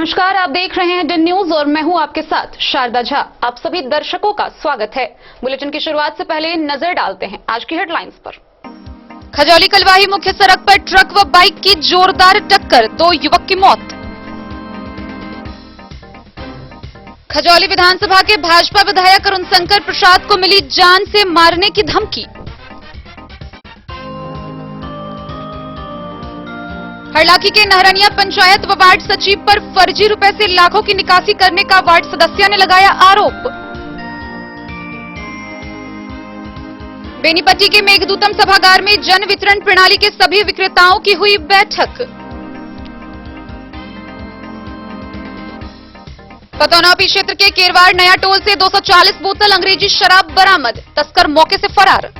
नमस्कार, आप देख रहे हैं डन न्यूज और मैं हूं आपके साथ शारदा झा। आप सभी दर्शकों का स्वागत है। बुलेटिन की शुरुआत से पहले नजर डालते हैं आज की हेडलाइंस पर। खजौली कलवाही मुख्य सड़क पर ट्रक व बाइक की जोरदार टक्कर, 2 युवक की मौत। खजौली विधानसभा के भाजपा विधायक अरुण शंकर प्रसाद को मिली जान से मारने की धमकी। हरलाखी के नहरनिया पंचायत व वार्ड सचिव पर फर्जी रुपए से लाखों की निकासी करने का वार्ड सदस्य ने लगाया आरोप। बेनीपट्टी के मेघदूतम सभागार में जन वितरण प्रणाली के सभी विक्रेताओं की हुई बैठक। पतौनापी क्षेत्र के केरवाड़ नया टोल से 240 बोतल अंग्रेजी शराब बरामद, तस्कर मौके से फरार।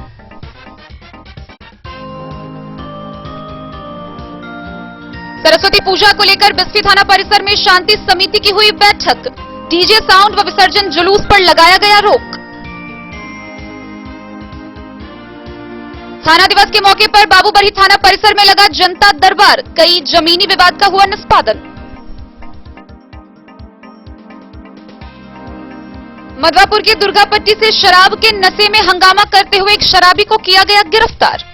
सरस्वती पूजा को लेकर बिस्फी थाना परिसर में शांति समिति की हुई बैठक। डीजे साउंड व विसर्जन जुलूस पर लगाया गया रोक। थाना दिवस के मौके पर बाबूबरही थाना परिसर में लगा जनता दरबार, कई जमीनी विवाद का हुआ निष्पादन। मधवापुर के दुर्गापट्टी से शराब के नशे में हंगामा करते हुए एक शराबी को किया गया गिरफ्तार।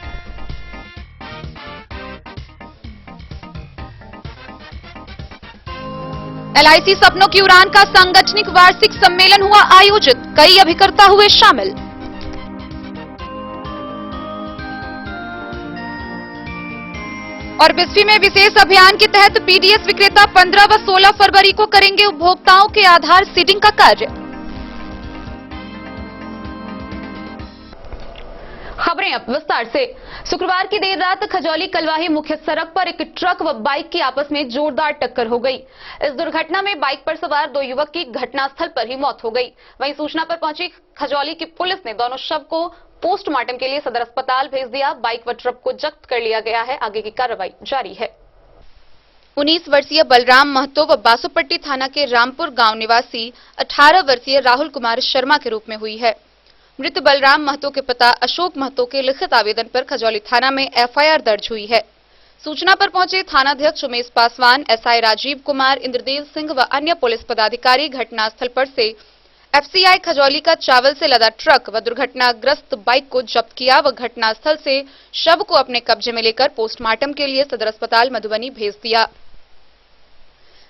एलआईसी सपनों की उड़ान का सांगठनिक वार्षिक सम्मेलन हुआ आयोजित, कई अभिकर्ता हुए शामिल। और बिस्फी में विशेष अभियान के तहत पीडीएस विक्रेता 15 व 16 फरवरी को करेंगे उपभोक्ताओं के आधार सीडिंग का कार्य। खबरें अब विस्तार से। शुक्रवार की देर रात खजौली कलवाही मुख्य सड़क पर एक ट्रक व बाइक की आपस में जोरदार टक्कर हो गई। इस दुर्घटना में बाइक पर सवार 2 युवक की घटनास्थल पर ही मौत हो गई। वहीं सूचना पर पहुंची खजौली की पुलिस ने दोनों शव को पोस्टमार्टम के लिए सदर अस्पताल भेज दिया। बाइक व ट्रक को जब्त कर लिया गया है। आगे की कार्रवाई जारी है। 19 वर्षीय बलराम महतो व बासोपट्टी थाना के रामपुर गांव निवासी 18 वर्षीय राहुल कुमार शर्मा के रूप में हुई है। मृत बलराम महतो के पिता अशोक महतो के लिखित आवेदन पर खजौली थाना में एफआईआर दर्ज हुई है। सूचना पर पहुंचे थानाध्यक्ष उमेश पासवान, एसआई राजीव कुमार, इंद्रदेव सिंह व अन्य पुलिस पदाधिकारी घटनास्थल पर से एफसीआई खजौली का चावल से लदा ट्रक व दुर्घटनाग्रस्त बाइक को जब्त किया व घटनास्थल से शव को अपने कब्जे में लेकर पोस्टमार्टम के लिए सदर अस्पताल मधुबनी भेज दिया।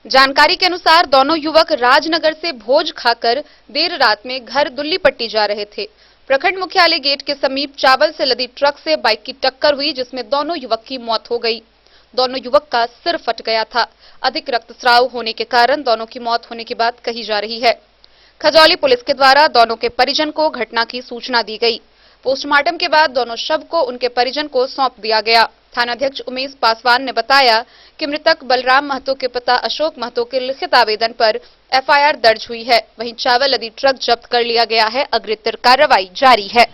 जानकारी के अनुसार दोनों युवक राजनगर से भोज खाकर देर रात में घर दुल्लीपट्टी जा रहे थे। प्रखंड मुख्यालय गेट के समीप चावल से लदी ट्रक से बाइक की टक्कर हुई, जिसमें दोनों युवक की मौत हो गई। दोनों युवक का सिर फट गया था। अधिक रक्तस्राव होने के कारण दोनों की मौत होने की बात कही जा रही है। खजौली पुलिस के द्वारा दोनों के परिजन को घटना की सूचना दी गई। पोस्टमार्टम के बाद दोनों शव को उनके परिजन को सौंप दिया गया। थानाध्यक्ष उमेश पासवान ने बताया कि मृतक बलराम महतो के पिता अशोक महतो के लिखित आवेदन पर एफआईआर दर्ज हुई है। वहीं चावल लदी ट्रक जब्त कर लिया गया है। अग्रिम कार्रवाई जारी है।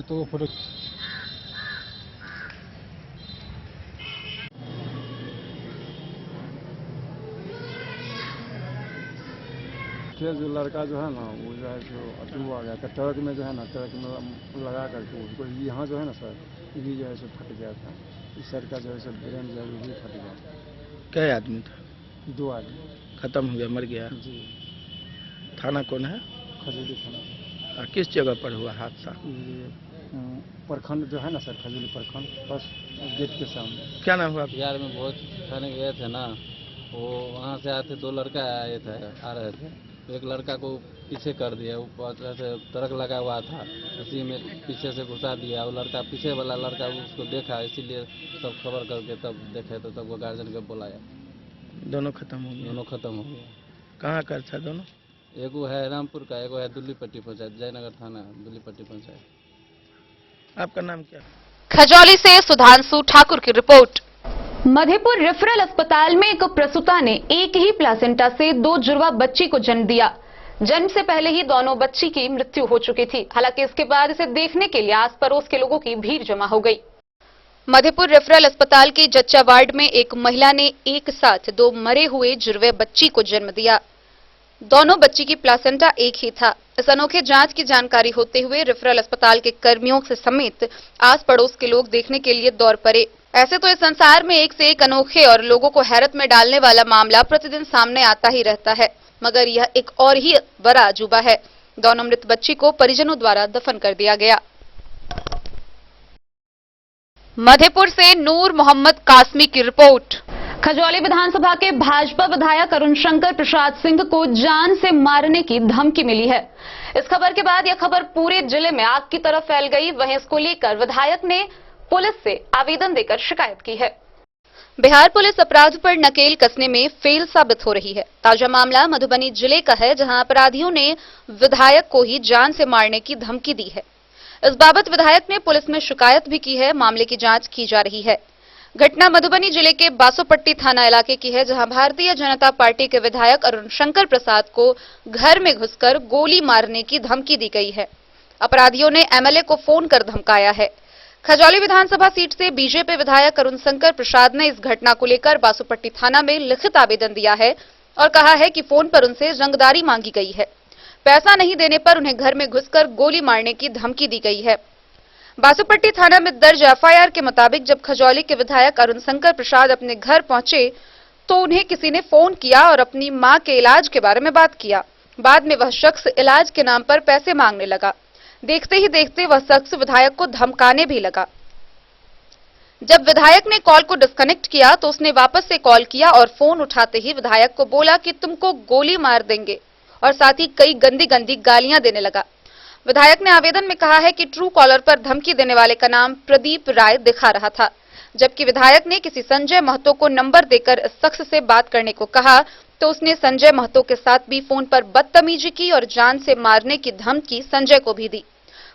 तो फोटो जो लड़का जो है ना वो जो है जो अटू आ गया था ट्रक में, जो है ना ट्रक में लगा करके उसको यहाँ जो है ना सर ये जो है सो फट गया था। इस सर का जो है सो ब्रेन जो है भी फट गया। क्या आदमी था? 2 आदमी खत्म हो गया, मर गया जी। थाना कौन है? खजौली थाना। किस जगह पर हुआ हादसा? प्रखंड जो है ना सर, खजौली प्रखंड, बस गेट के सामने। क्या नाम हुआ? बिहार में भोज खाने गए थे ना, वो वहाँ से आते 2 लड़का आए थे, आ रहे थे। तो एक लड़का को पीछे कर दिया, वो ऐसे ट्रक लगा हुआ था, उसी में पीछे से घुसा दिया। वो लड़का, पीछे वाला लड़का उसको देखा, इसीलिए सब खबर करके तब देखे तो तब वो गार्जियन को बुलाया। दोनों खत्म हो गए? दोनों खत्म हो गया। कहाँ का था दोनों? एगो है रामपुर का, एगो है दुल्लीपट्टी पंचायत, जयनगर थाना दुल्लीपट्टी पंचायत। आपका नाम क्या? खजौली से सुधांशु ठाकुर की रिपोर्ट। मधेपुर रेफरल अस्पताल में एक प्रसूता ने एक ही प्लासेंटा से 2 जुड़वा बच्ची को जन्म दिया। जन्म से पहले ही दोनों बच्ची की मृत्यु हो चुकी थी। हालांकि इसके बाद इसे देखने के लिए आस पड़ोस के लोगों की भीड़ जमा हो गई। मधेपुर रेफरल अस्पताल के जच्चा वार्ड में एक महिला ने एक साथ 2 मरे हुए जुड़वे बच्ची को जन्म दिया। दोनों बच्ची की प्लासेंटा एक ही था। इस अनोखे जांच की जानकारी होते हुए रेफरल अस्पताल के कर्मियों से समेत आस पड़ोस के लोग देखने के लिए दौड़ पड़े। ऐसे तो इस संसार में एक से एक अनोखे और लोगों को हैरत में डालने वाला मामला प्रतिदिन सामने आता ही रहता है, मगर यह एक और ही बड़ा अजूबा है। दोनों मृत बच्ची को परिजनों द्वारा दफन कर दिया गया। मधेपुर से नूर मोहम्मद कासमी की रिपोर्ट। खजौली विधानसभा के भाजपा विधायक अरुण शंकर प्रसाद सिंह को जान से मारने की धमकी मिली है। इस खबर के बाद यह खबर पूरे जिले में आग की तरह फैल गई। वहीं इसको लेकर विधायक ने पुलिस से आवेदन देकर शिकायत की है। बिहार पुलिस अपराध पर नकेल कसने में फेल साबित हो रही है। ताजा मामला मधुबनी जिले का है, जहां अपराधियों ने विधायक को ही जान से मारने की धमकी दी है। इस बाबत विधायक ने पुलिस में शिकायत भी की है। मामले की जांच की जा रही है। घटना मधुबनी जिले के बासोपट्टी थाना इलाके की है, जहां भारतीय जनता पार्टी के विधायक अरुण शंकर प्रसाद को घर में घुसकर गोली मारने की धमकी दी गई है। अपराधियों ने एमएलए को फोन कर धमकाया है। खजौली विधानसभा सीट से बीजेपी विधायक अरुण शंकर प्रसाद ने इस घटना को लेकर बासोपट्टी थाना में लिखित आवेदन दिया है और कहा है कि फोन पर उनसे रंगदारी मांगी गई है। पैसा नहीं देने पर उन्हें घर में घुसकर गोली मारने की धमकी दी गई है। बासोपट्टी थाना में दर्ज एफआईआर के मुताबिक जब खजौली के विधायक अरुण शंकर प्रसाद अपने घर पहुंचे तो उन्हें किसी ने फोन किया और अपनी मां के इलाज के बारे में बात किया। बाद में वह शख्स इलाज के नाम पर पैसे मांगने लगा। देखते ही देखते वह शख्स विधायक को धमकाने भी लगा। जब विधायक ने कॉल को डिस्कनेक्ट किया तो उसने वापस से कॉल किया और फोन उठाते ही विधायक को बोला कि तुमको गोली मार देंगे और साथ ही कई गंदी गंदी गालियां देने लगा। विधायक ने आवेदन में कहा है कि ट्रू कॉलर पर धमकी देने वाले का नाम प्रदीप राय दिखा रहा था, जबकि विधायक ने किसी संजय महतो को नंबर देकर इस शख्स से बात करने को कहा तो उसने संजय महतो के साथ भी फोन पर बदतमीजी की और जान से मारने की धमकी संजय को भी दी।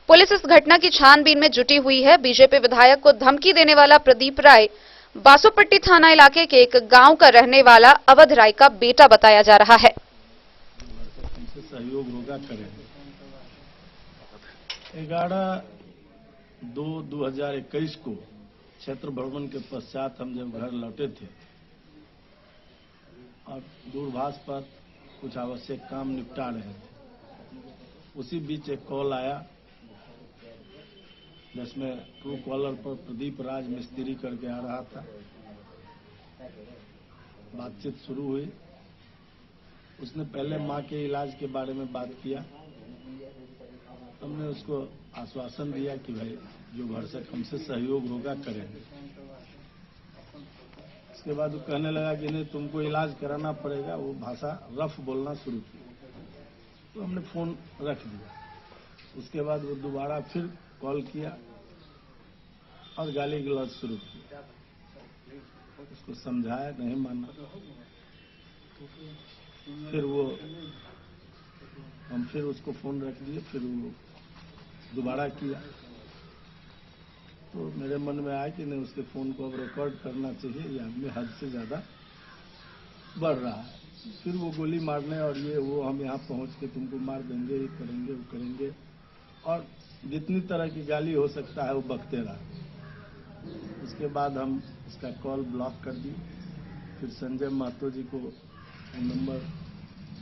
पुलिस इस घटना की छानबीन में जुटी हुई है। बीजेपी विधायक को धमकी देने वाला प्रदीप राय बासोपट्टी थाना इलाके के एक गांव का रहने वाला अवध राय का बेटा बताया जा रहा है। सहयोग होगा करें। 11/2/2021 को क्षेत्र भ्रमण के पश्चात हम जब घर लौटे थे और दूरभाष पर कुछ आवश्यक काम निपटा रहे थे, उसी बीच एक कॉल आया जिसमें ट्रू कॉलर पर प्रदीप राज मिस्त्री करके आ रहा था। बातचीत शुरू हुई। उसने पहले मां के इलाज के बारे में बात किया। हमने उसको आश्वासन दिया कि भाई जो भरसक हमसे सहयोग होगा करेंगे। उसके बाद वो कहने लगा कि नहीं तुमको इलाज कराना पड़ेगा। वो भाषा रफ बोलना शुरू की तो हमने फोन रख दिया। उसके बाद वो दोबारा फिर कॉल किया और गाली गलौज शुरू किया। उसको समझाया, नहीं माना। फिर हम फिर उसको फोन रख दिए। फिर वो दोबारा किया तो मेरे मन में आया कि नहीं उसके फोन को अब रिकॉर्ड करना चाहिए, ये आदमी हद से ज्यादा बढ़ रहा है। फिर वो गोली मारने और ये वो हम यहाँ पहुंच के तुमको मार देंगे, ये करेंगे, वो करेंगे और जितनी तरह की गाली हो सकता है वो बकते रहा। उसके बाद हम उसका कॉल ब्लॉक कर दिए। फिर संजय महतो जी को नंबर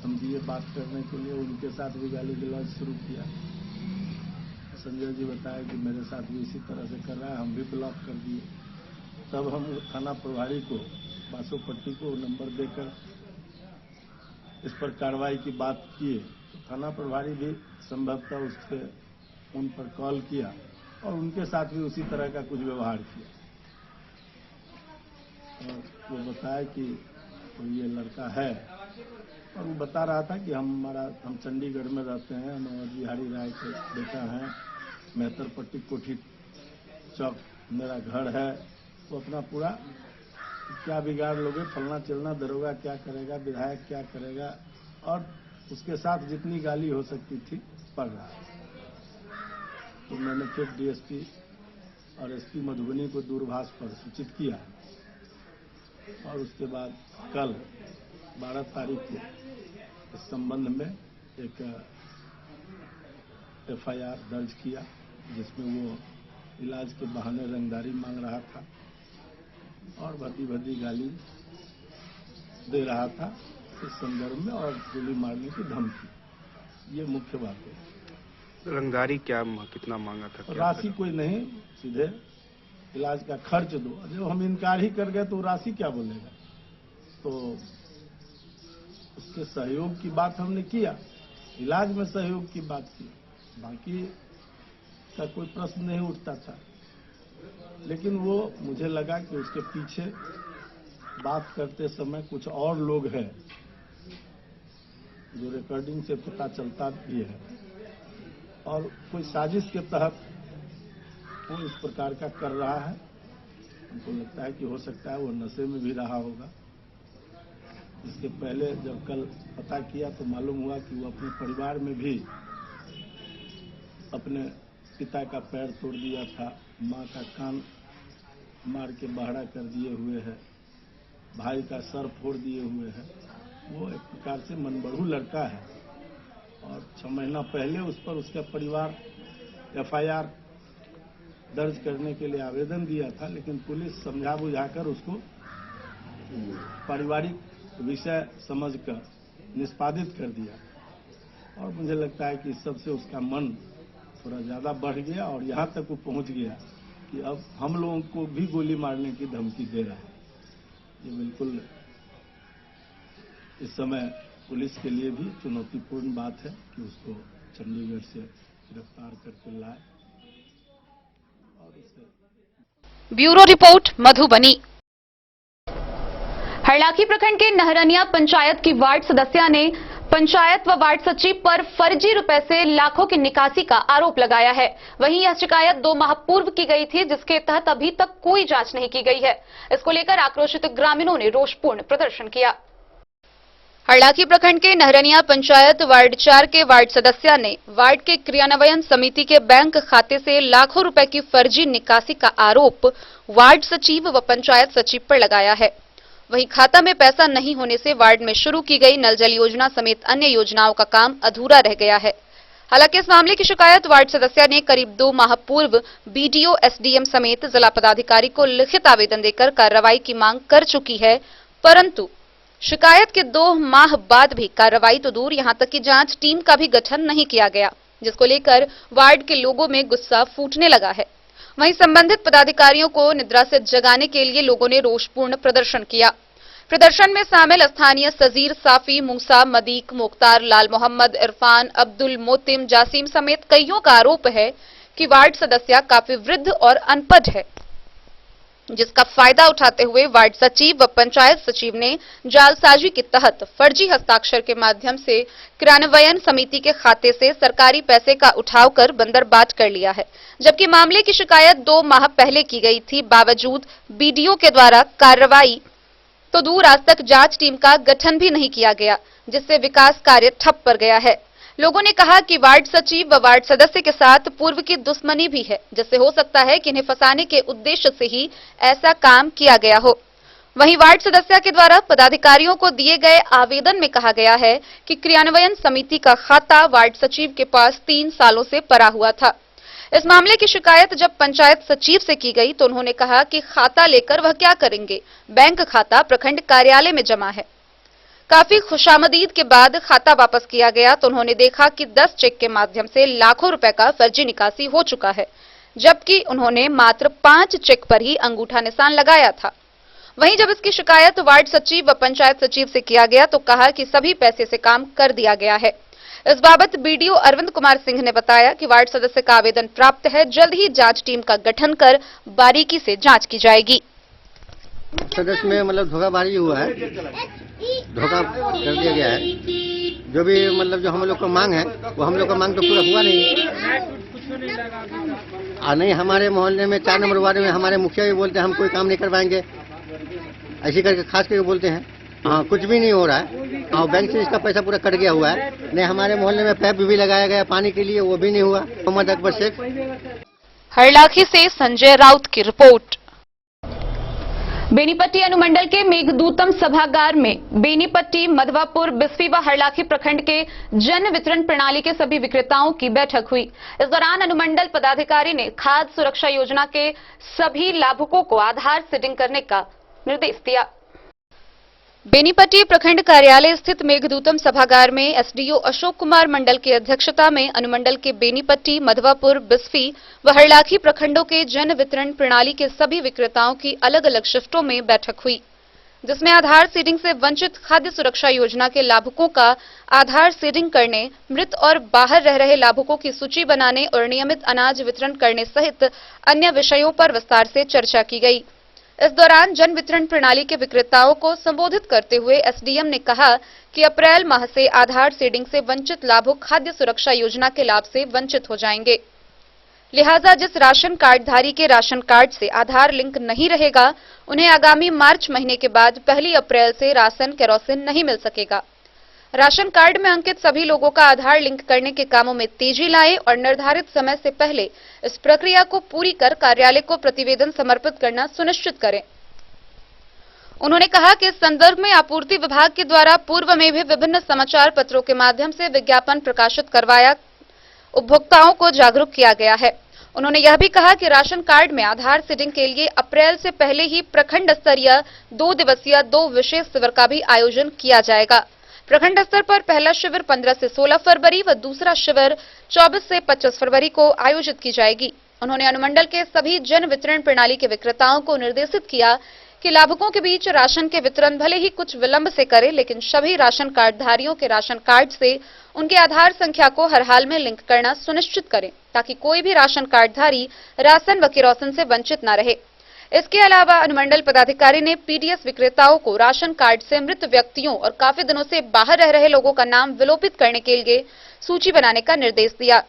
हम दिए बात करने के लिए। उनके साथ भी गाली गलौज शुरू किया। संजय जी बताया कि मेरे साथ भी इसी तरह से कर रहा है, हम भी ब्लॉक कर दिए। तब हम थाना प्रभारी को बासोपट्टी को नंबर देकर इस पर कार्रवाई की बात किए। तो थाना प्रभारी भी संभवतः उसके उन पर कॉल किया और उनके साथ भी उसी तरह का कुछ व्यवहार किया। और वो बताया कि तो ये लड़का है और वो बता रहा था कि हम चंडीगढ़ में रहते हैं, हम अवध बिहारी राय के बेटा हैं, मेहतरपट्टी कोठी चौक मेरा घर है। वो अपना पूरा क्या बिगाड़ लोगे, फलना चिलना, दरोगा क्या करेगा, विधायक क्या करेगा और उसके साथ जितनी गाली हो सकती थी पड़ रहा है। तो मैंने फिर डीएसपी और एसपी मधुबनी को दूरभाष पर सूचित किया और उसके बाद कल 12 तारीख को इस संबंध में एक FIR दर्ज किया जिसमें वो इलाज के बहाने रंगदारी मांग रहा था और भद्दी भद्दी गाली दे रहा था इस संदर्भ में और गोली मारने की धमकी। ये मुख्य बात है। रंगदारी क्या कितना मांगा था? क्या राशि कोई नहीं, सीधे इलाज का खर्च दो। जब हम इनकार ही कर गए तो राशि क्या बोलेगा? तो उसके सहयोग की बात हमने किया, इलाज में सहयोग की बात की, बाकी का कोई प्रश्न नहीं उठता था। लेकिन वो मुझे लगा कि उसके पीछे बात करते समय कुछ और लोग हैं जो रिकॉर्डिंग से पता चलता भी है और कोई साजिश के तहत वो इस प्रकार का कर रहा है। हमको लगता है कि हो सकता है वो नशे में भी रहा होगा। इसके पहले जब कल पता किया तो मालूम हुआ कि वो अपने परिवार में भी अपने पिता का पैर तोड़ दिया था, माँ का कान मार के बाहरा कर दिए हुए है, भाई का सर फोड़ दिए हुए है। वो एक प्रकार से मनबढ़ू लड़का है और 6 महीना पहले उस पर उसका परिवार FIR दर्ज करने के लिए आवेदन दिया था, लेकिन पुलिस समझा बुझाकर उसको पारिवारिक विषय समझकर निष्पादित कर दिया। और मुझे लगता है कि इस सबसे उसका मन थोड़ा ज्यादा बढ़ गया और यहाँ तक वो पहुँच गया कि अब हम लोगों को भी गोली मारने की धमकी दे रहा है। ये बिल्कुल इस समय पुलिस के लिए भी चुनौतीपूर्ण बात है कि उसको चंडीगढ़ से गिरफ्तार करके लाए और उसे। Bureau report Madhubani. हरलाखी प्रखंड के नहरनिया पंचायत की वार्ड सदस्या ने पंचायत व वार्ड सचिव पर फर्जी रुपए से लाखों की निकासी का आरोप लगाया है। वहीं यह शिकायत 2 माह पूर्व की गई थी, जिसके तहत अभी तक कोई जांच नहीं की गई है। इसको लेकर आक्रोशित ग्रामीणों ने रोषपूर्ण प्रदर्शन किया। हरलाखी प्रखंड के नहरनिया पंचायत वार्ड 4 के वार्ड सदस्या ने वार्ड के क्रियान्वयन समिति के बैंक खाते से लाखों रुपए की फर्जी निकासी का आरोप वार्ड सचिव व पंचायत सचिव पर लगाया है। वहीं खाता में पैसा नहीं होने से वार्ड में शुरू की गई नल जल योजना समेत अन्य योजनाओं का काम अधूरा रह गया है। हालांकि इस मामले की शिकायत वार्ड सदस्या ने करीब 2 माह पूर्व BDO, SDM समेत जिला पदाधिकारी को लिखित आवेदन देकर कार्रवाई की मांग कर चुकी है, परंतु शिकायत के 2 माह बाद भी कार्रवाई तो दूर, यहां तक कि जांच टीम का भी गठन नहीं किया गया, जिसको लेकर वार्ड के लोगों में गुस्सा फूटने लगा है। वहीं संबंधित पदाधिकारियों को निद्रा से जगाने के लिए लोगों ने रोषपूर्ण प्रदर्शन किया। प्रदर्शन में शामिल स्थानीय सजीर, साफी, मूसा, मदीक, मुख्तार, लाल मोहम्मद, इरफान, अब्दुल मोतिम, जासिम समेत कईयों का आरोप है कि वार्ड सदस्य काफी वृद्ध और अनपढ़ है, जिसका फायदा उठाते हुए वार्ड सचिव व पंचायत सचिव ने जालसाजी के तहत फर्जी हस्ताक्षर के माध्यम से क्रियान्वयन समिति के खाते से सरकारी पैसे का उठाव कर बंदरबाट कर लिया है। जबकि मामले की शिकायत 2 माह पहले की गई थी, बावजूद BDO के द्वारा कार्रवाई तो दूर, आज तक जांच टीम का गठन भी नहीं किया गया, जिससे विकास कार्य ठप पड़ गया है। लोगों ने कहा कि वार्ड सचिव व वार्ड सदस्य के साथ पूर्व की दुश्मनी भी है, जिससे हो सकता है कि इन्हें फंसाने के उद्देश्य से ही ऐसा काम किया गया हो। वहीं वार्ड सदस्य के द्वारा पदाधिकारियों को दिए गए आवेदन में कहा गया है कि क्रियान्वयन समिति का खाता वार्ड सचिव के पास 3 सालों से पड़ा हुआ था। इस मामले की शिकायत जब पंचायत सचिव से की गई तो उन्होंने कहा कि खाता लेकर वह क्या करेंगे, बैंक खाता प्रखंड कार्यालय में जमा है। काफी खुशामदीद के बाद खाता वापस किया गया तो उन्होंने देखा कि 10 चेक के माध्यम से लाखों रुपए का फर्जी निकासी हो चुका है, जबकि उन्होंने मात्र 5 चेक पर ही अंगूठा निशान लगाया था। वहीं जब इसकी शिकायत वार्ड सचिव व पंचायत सचिव से किया गया तो कहा कि सभी पैसे से काम कर दिया गया है। इस बाबत BDO अरविंद कुमार सिंह ने बताया कि वार्ड सदस्य का आवेदन प्राप्त है, जल्द ही जांच टीम का गठन कर बारीकी से जांच की जाएगी। सदस्य में मतलब धोखाधड़ी हुआ है, धोखा कर दिया गया है। जो भी मतलब जो हम लोग का मांग है वो हम लोग का मांग तो पूरा हुआ नहीं। नहीं, हमारे मोहल्ले में 4 नंबर वार्ड में हमारे मुखिया भी बोलते हैं हम कोई काम नहीं करवाएंगे, ऐसे करके खास करके बोलते हैं। हाँ, कुछ भी नहीं हो रहा है। हाँ, बैंक से इसका पैसा पूरा कट गया हुआ है। नहीं, हमारे मोहल्ले में पाइप भी लगाया गया पानी के लिए, वो भी नहीं हुआ। मोहम्मद अकबर शेख। हरलाखी से संजय राउत की रिपोर्ट। बेनीपट्टी अनुमंडल के मेघदूतम सभागार में बेनीपट्टी, मधवापुर, बिस्फी व हरलाखी प्रखंड के जन वितरण प्रणाली के सभी विक्रेताओं की बैठक हुई। इस दौरान अनुमंडल पदाधिकारी ने खाद्य सुरक्षा योजना के सभी लाभुकों को आधार सीडिंग करने का निर्देश दिया। बेनीपट्टी प्रखंड कार्यालय स्थित मेघदूतम सभागार में एसडीओ अशोक कुमार मंडल की अध्यक्षता में अनुमंडल के बेनीपट्टी, मधवापुर, बिस्फी व हरलाखी प्रखंडों के जन वितरण प्रणाली के सभी विक्रेताओं की अलग अलग शिफ्टों में बैठक हुई, जिसमें आधार सीडिंग से वंचित खाद्य सुरक्षा योजना के लाभुकों का आधार सीडिंग करने, मृत और बाहर रह रहे लाभुकों की सूची बनाने और नियमित अनाज वितरण करने सहित अन्य विषयों पर विस्तार से चर्चा की गई। इस दौरान जन वितरण प्रणाली के विक्रेताओं को संबोधित करते हुए एसडीएम ने कहा कि अप्रैल माह से आधार सीडिंग से वंचित लाभुक खाद्य सुरक्षा योजना के लाभ से वंचित हो जाएंगे। लिहाजा जिस राशन कार्डधारी के राशन कार्ड से आधार लिंक नहीं रहेगा, उन्हें आगामी मार्च महीने के बाद 1 अप्रैल से राशन केरोसिन नहीं मिल सकेगा। राशन कार्ड में अंकित सभी लोगों का आधार लिंक करने के कामों में तेजी लाएं और निर्धारित समय से पहले इस प्रक्रिया को पूरी कर कार्यालय को प्रतिवेदन समर्पित करना सुनिश्चित करें। उन्होंने कहा कि इस संदर्भ में आपूर्ति विभाग के द्वारा पूर्व में भी विभिन्न समाचार पत्रों के माध्यम से विज्ञापन प्रकाशित करवाया उपभोक्ताओं को जागरूक किया गया है। उन्होंने यह भी कहा कि राशन कार्ड में आधार सीडिंग के लिए अप्रैल से पहले ही प्रखंड स्तरीय 2 दिवसीय 2 विशेष शिविर का भी आयोजन किया जाएगा। प्रखंड स्तर पर पहला शिविर 15 से 16 फरवरी व दूसरा शिविर 24 से 25 फरवरी को आयोजित की जाएगी। उन्होंने अनुमंडल के सभी जन वितरण प्रणाली के विक्रेताओं को निर्देशित किया कि लाभुकों के बीच राशन के वितरण भले ही कुछ विलंब से करें, लेकिन सभी राशन कार्डधारियों के राशन कार्ड से उनके आधार संख्या को हर हाल में लिंक करना सुनिश्चित करें, ताकि कोई भी राशन कार्डधारी राशन व केरोसिन से वंचित न रहे। इसके अलावा अनुमंडल पदाधिकारी ने पीडीएस विक्रेताओं को राशन कार्ड से मृत व्यक्तियों और काफी दिनों से बाहर रह रहे लोगों का नाम विलोपित करने के लिए सूची बनाने का निर्देश दिया।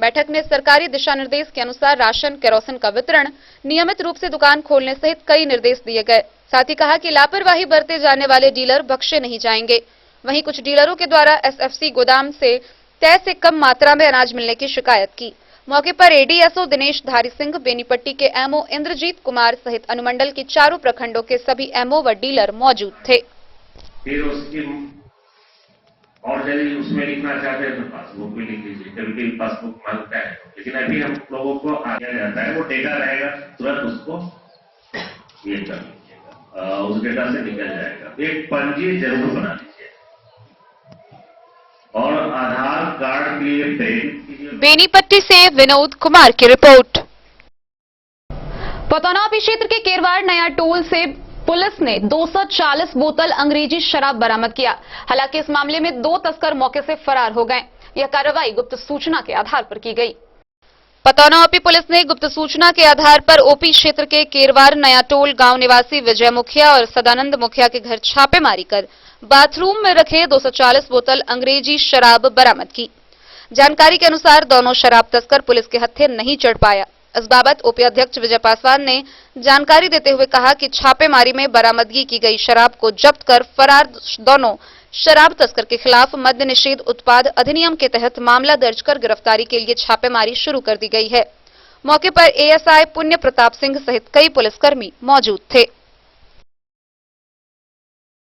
बैठक में सरकारी दिशा निर्देश के अनुसार राशन केरोसिन का वितरण, नियमित रूप से दुकान खोलने सहित कई निर्देश दिए गए। साथ ही कहा कि लापरवाही बरते जाने वाले डीलर बख्शे नहीं जाएंगे। वहीं कुछ डीलरों के द्वारा एसएफसी गोदाम से तय से कम मात्रा में अनाज मिलने की शिकायत की। मौके पर एडीएसओ दिनेश धारी सिंह, बेनीपट्टी के एमओ इंद्रजीत कुमार सहित अनुमंडल के चारों प्रखंडों के सभी एमओ व डीलर मौजूद थे। फिर उसकी और यदि उसमें लिखना चाहते हैं तो पासबुक भी लिख लीजिए, कभी पासबुक मांगता है, लेकिन अभी हम लोगों को आया जाता है, वो डेटा रहेगा, तुरंत उसको ये कर लीजिएगा, उस डेटा से निकल जाएगा। एक पंजी जरूर बना लीजिए और आधार कार्ड के लिए प्रेरित कीजिए। बेनीपट्टी से विनोद कुमार की रिपोर्ट। पतौनापी क्षेत्र के केरवाड़ नया टोल से पुलिस ने 240 बोतल अंग्रेजी शराब बरामद किया। हालांकि इस मामले में 2 तस्कर मौके से फरार हो गए। यह कार्रवाई गुप्त सूचना के आधार पर की गई। पतौनापी पुलिस ने गुप्त सूचना के आधार पर ओपी क्षेत्र के केरवाड़ नया टोल गांव निवासी विजय मुखिया और सदानंद मुखिया के घर छापेमारी कर बाथरूम में रखे 240 बोतल अंग्रेजी शराब बरामद की। जानकारी के अनुसार दोनों शराब तस्कर पुलिस के हत्थे नहीं चढ़ पाया। इस बाबत ओपी अध्यक्ष विजय पासवान ने जानकारी देते हुए कहा कि छापेमारी में बरामदगी की गई शराब को जब्त कर फरार दोनों शराब तस्कर के खिलाफ मद्य निषेध उत्पाद अधिनियम के तहत मामला दर्ज कर गिरफ्तारी के लिए छापेमारी शुरू कर दी गई है। मौके पर एएसआई पुण्य प्रताप सिंह सहित कई पुलिसकर्मी मौजूद थे।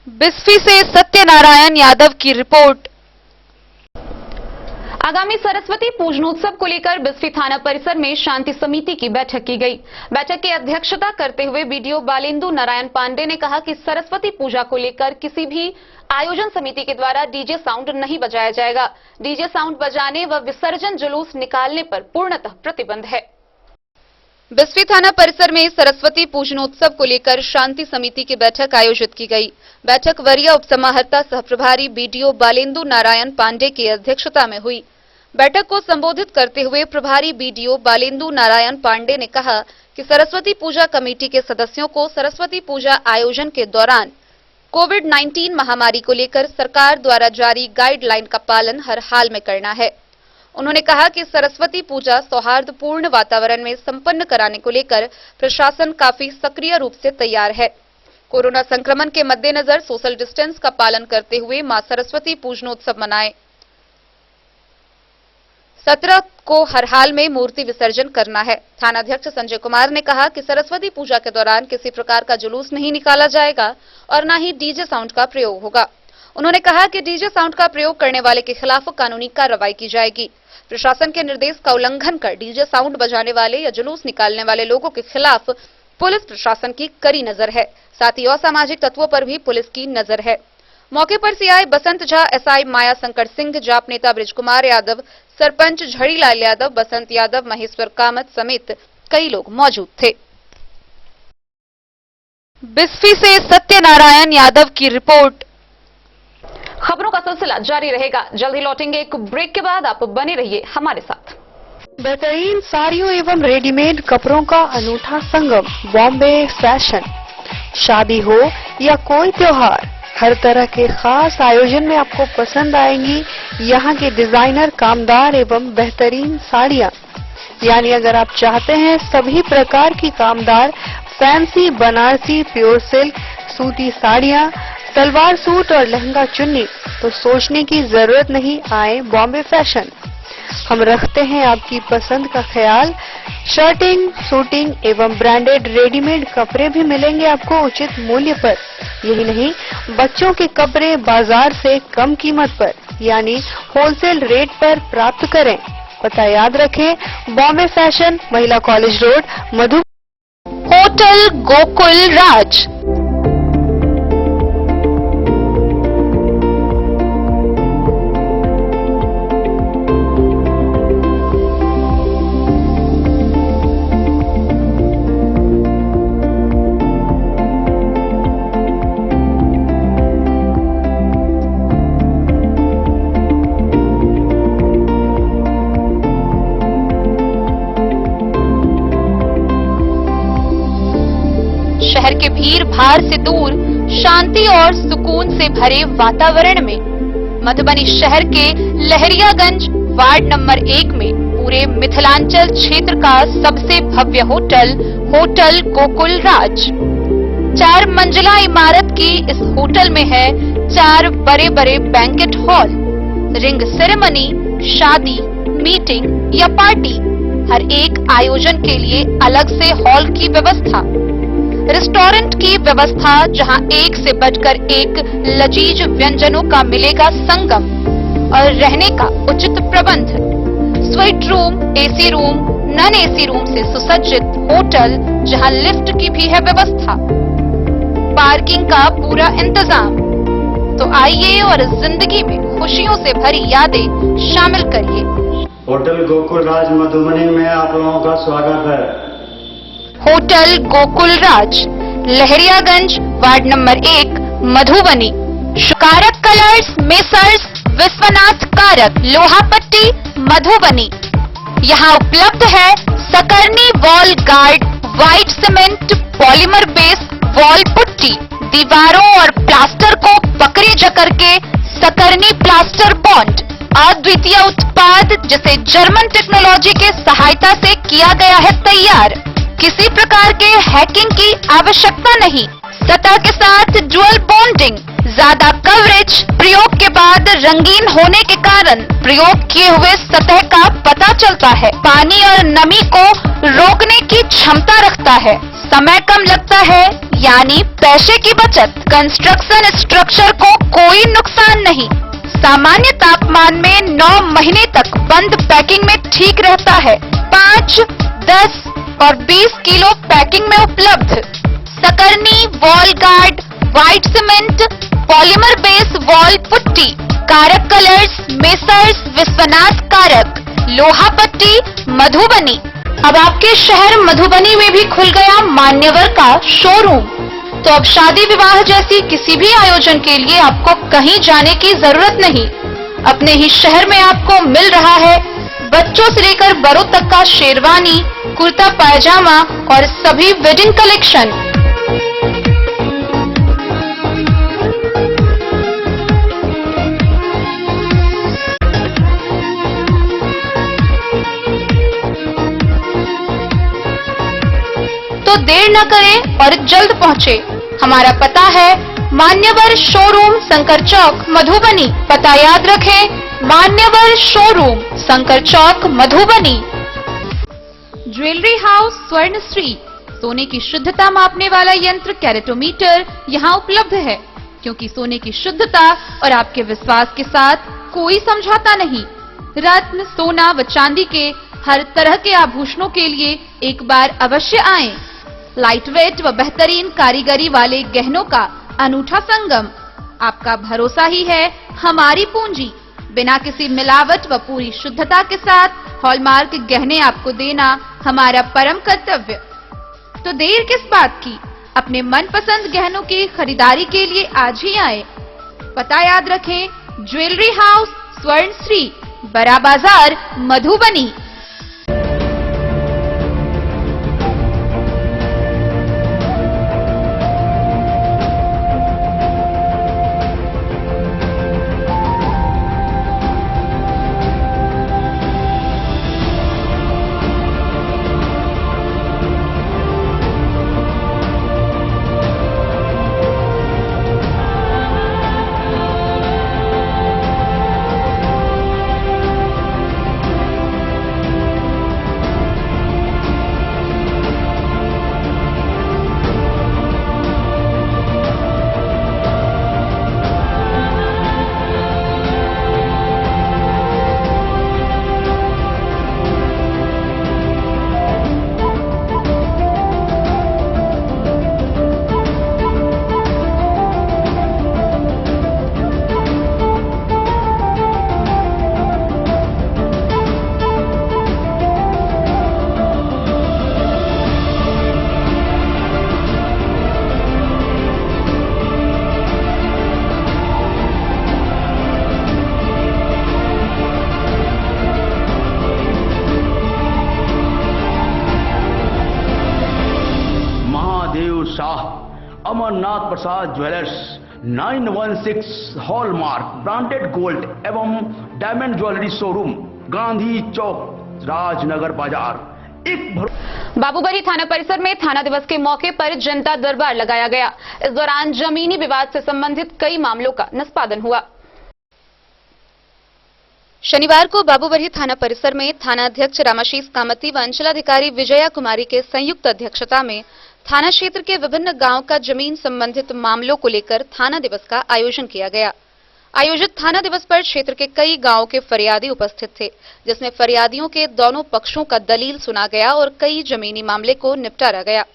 बिस्फी से सत्यनारायण यादव की रिपोर्ट। आगामी सरस्वती पूजनोत्सव को लेकर बिस्फी थाना परिसर में शांति समिति की बैठक की गई। बैठक की अध्यक्षता करते हुए बीडीओ बालेंदु नारायण पांडे ने कहा कि सरस्वती पूजा को लेकर किसी भी आयोजन समिति के द्वारा डीजे साउंड नहीं बजाया जाएगा। डीजे साउंड बजाने व विसर्जन जुलूस निकालने पर पूर्णतः प्रतिबंध है। बिस्फी थाना परिसर में सरस्वती पूजनोत्सव को लेकर शांति समिति की बैठक आयोजित की गई। बैठक वरीय उपसमाहर्ता सह प्रभारी बीडीओ बालेंदु नारायण पांडे की अध्यक्षता में हुई। बैठक को संबोधित करते हुए प्रभारी बीडीओ बालेंदु नारायण पांडे ने कहा कि सरस्वती पूजा कमेटी के सदस्यों को सरस्वती पूजा आयोजन के दौरान कोविड-19 महामारी को लेकर सरकार द्वारा जारी गाइडलाइन का पालन हर हाल में करना है। उन्होंने कहा कि सरस्वती पूजा सौहार्दपूर्ण वातावरण में संपन्न कराने को लेकर प्रशासन काफी सक्रिय रूप से तैयार है। कोरोना संक्रमण के मद्देनजर सोशल डिस्टेंस का पालन करते हुए मां सरस्वती पूजनोत्सव मनाएं। 17 को हर हाल में मूर्ति विसर्जन करना है। थानाध्यक्ष संजय कुमार ने कहा कि सरस्वती पूजा के दौरान किसी प्रकार का जुलूस नहीं निकाला जाएगा और न ही डीजे साउंड का प्रयोग होगा। उन्होंने कहा कि डीजे साउंड का प्रयोग करने वाले के खिलाफ कानूनी कार्रवाई की जाएगी। प्रशासन के निर्देश का उल्लंघन कर डीजे साउंड बजाने वाले या जुलूस निकालने वाले लोगों के खिलाफ पुलिस प्रशासन की कड़ी नजर है। साथ ही असामाजिक तत्वों पर भी पुलिस की नजर है। मौके पर सीआई बसंत झा, एसआई माया शंकर सिंह, जाप नेता ब्रिज कुमार यादव, सरपंच झड़ीलाल यादव, बसंत यादव, महेश्वर कामत समेत कई लोग मौजूद थे। बिस्फी से सत्यनारायण यादव की रिपोर्ट। खबरों का सिलसिला जारी रहेगा। जल्द ही लौटेंगे एक ब्रेक के बाद, आप बने रहिए हमारे साथ। बेहतरीन साड़ियों एवं रेडीमेड कपड़ों का अनूठा संगम बॉम्बे फैशन। शादी हो या कोई त्योहार, हर तरह के खास आयोजन में आपको पसंद आएंगी यहाँ के डिजाइनर, कामदार एवं बेहतरीन साड़ियाँ। यानी अगर आप चाहते हैं सभी प्रकार की कामदार, फैंसी, बनारसी, प्योर सिल्क, सूती साड़ियाँ, सलवार सूट और लहंगा चुन्नी, तो सोचने की जरूरत नहीं, आए बॉम्बे फैशन। हम रखते हैं आपकी पसंद का ख्याल। शर्टिंग, सूटिंग एवं ब्रांडेड रेडीमेड कपड़े भी मिलेंगे आपको उचित मूल्य पर। यही नहीं, बच्चों के कपड़े बाजार से कम कीमत पर यानी होलसेल रेट पर प्राप्त करें। पता याद रखें, बॉम्बे फैशन, महिला कॉलेज रोड, मधु। होटल गोकुल राज। शहर के भीड़ भाड़ से दूर, शांति और सुकून से भरे वातावरण में मधुबनी शहर के लहरियागंज वार्ड नंबर 1 में पूरे मिथिलांचल क्षेत्र का सबसे भव्य होटल, होटल गोकुल राज। 4 मंजिला इमारत की इस होटल में है 4 बड़े बड़े बैंकेट हॉल, रिंग सेरेमनी, शादी, मीटिंग या पार्टी, हर एक आयोजन के लिए अलग से हॉल की व्यवस्था, रेस्टोरेंट की व्यवस्था जहां एक से बढ़कर एक लजीज व्यंजनों का मिलेगा संगम, और रहने का उचित प्रबंध। Suite room, AC room, non AC room से सुसज्जित होटल जहां लिफ्ट की भी है व्यवस्था, पार्किंग का पूरा इंतजाम। तो आइए और जिंदगी में खुशियों से भरी यादें शामिल करिए। होटल गोकुल राज मधुबनी में आप लोगों का स्वागत है। होटल गोकुल राज, लहरियागंज वार्ड नंबर 1, मधुबनी। कारक कलर्स, मेसर्स विश्वनाथ कारक, लोहापट्टी, मधुबनी। यहाँ उपलब्ध है सकरनी wall guard, white cement, polymer base wall putty, दीवारों और प्लास्टर को पकड़े जकड़ के सकरनी प्लास्टर बॉन्ड, अद्वितीय उत्पाद जिसे जर्मन टेक्नोलॉजी के सहायता से किया गया है तैयार। किसी प्रकार के हैकिंग की आवश्यकता नहीं। सतह के साथ डुअल बॉन्डिंग, ज्यादा कवरेज, प्रयोग के बाद रंगीन होने के कारण प्रयोग किए हुए सतह का पता चलता है। पानी और नमी को रोकने की क्षमता रखता है। समय कम लगता है यानी पैसे की बचत। कंस्ट्रक्शन स्ट्रक्चर को कोई नुकसान नहीं। सामान्य तापमान में 9 महीने तक बंद पैकिंग में ठीक रहता है। 5, 10 और 20 किलो पैकिंग में उपलब्ध। सकरनी wall guard, white cement, polymer base wall putty, Karak colours, messrs Vishwanath Karak, Lohapatti, Madhubani. अब आपके शहर मधुबनी में भी खुल गया मान्यवर का शोरूम। तो अब शादी विवाह जैसी किसी भी आयोजन के लिए आपको कहीं जाने की जरूरत नहीं। अपने ही शहर में आपको मिल रहा है बच्चों से लेकर बड़ों तक का शेरवानी, कुर्ता पायजामा और सभी वेडिंग कलेक्शन। तो देर न करें और जल्द पहुंचे। हमारा पता है मान्यवर शोरूम, शंकर चौक, मधुबनी। पता याद रखें, मान्यवर showroom, Shankar Chowk, Madhubani. Jewellery house Swarnashree, सोने की शुद्धता मापने वाला यंत्र कैरेटोमीटर यहां उपलब्ध है, क्योंकि सोने की शुद्धता और आपके विश्वास के साथ कोई समझौता नहीं। रत्न, सोना व चांदी के हर तरह के आभूषणों के लिए एक बार अवश्य आएं। लाइट वेट व बेहतरीन कारीगरी वाले गहनों का अनूठा संगम। आपका भरोसा ही है हमारी पूंजी। बिना किसी मिलावट व पूरी शुद्धता के साथ हॉलमार्क गहने आपको देना हमारा परम कर्तव्य। तो देर किस बात की, अपने मनपसंद गहनों की खरीदारी के लिए आज ही आए। पता याद रखें, ज्वेलरी हाउस स्वर्णश्री, बड़ा बाजार, मधुबनी। अमरनाथ प्रसाद ज्वेलर्स 916 हॉलमार्क ब्रांडेड गोल्ड एवं डायमंड ज्वेलरी शोरूम, गांधी चौक, राजनगर बाजार। बाबूबरी थाना परिसर में थाना दिवस के मौके पर जनता दरबार लगाया गया। इस दौरान जमीनी विवाद से संबंधित कई मामलों का निष्पादन हुआ। शनिवार को बाबूबरी थाना परिसर में थाना अध्यक्ष रामाशीष कामती व अंचलाधिकारी विजया कुमारी के संयुक्त अध्यक्षता में थाना क्षेत्र के विभिन्न गांव का जमीन संबंधित मामलों को लेकर थाना दिवस का आयोजन किया गया। आयोजित थाना दिवस पर क्षेत्र के कई गांवों के फरियादी उपस्थित थे, जिसमें फरियादियों के दोनों पक्षों का दलील सुना गया और कई जमीनी मामले को निपटारा गया।